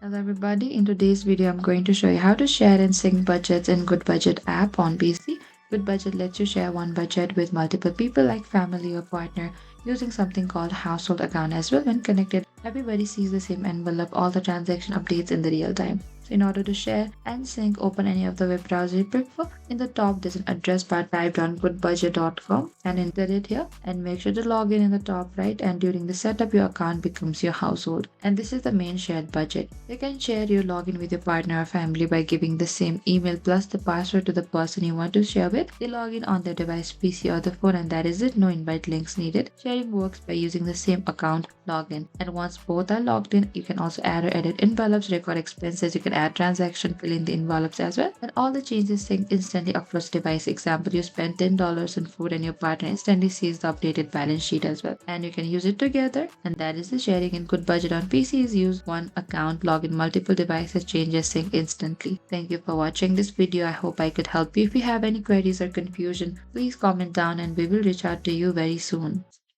Hello everybody, in today's video I'm going to show you how to share and sync budgets in Goodbudget app on PC. Goodbudget lets you share one budget with multiple people like family or partner using something called household account as well. When connected, everybody sees the same envelope, all the transaction updates in the real time. So in order to share and sync, open any of the web browser you prefer. In the top, there's an address bar typed on goodbudget.com and enter it here and make sure to log in the top right, and during the setup your account becomes your household. And this is the main shared budget. You can share your login with your partner or family by giving the same email plus the password to the person you want to share with. They log in on their device, PC or the phone, and that is it. No invite links needed. Sharing works by using the same account login. And once both are logged in, you can also add or edit envelopes, record expenses, you can add transaction, fill in the envelopes as well. And all the changes sync instantly across device. Example, you spend $10 on food and your partner instantly sees the updated balance sheet as well. And you can use it together. And that is the sharing. In Goodbudget on PCs, use one account, log in multiple devices, changes sync instantly. Thank you for watching this video. I hope I could help you. If you have any queries or confusion, please comment down and we will reach out to you very soon.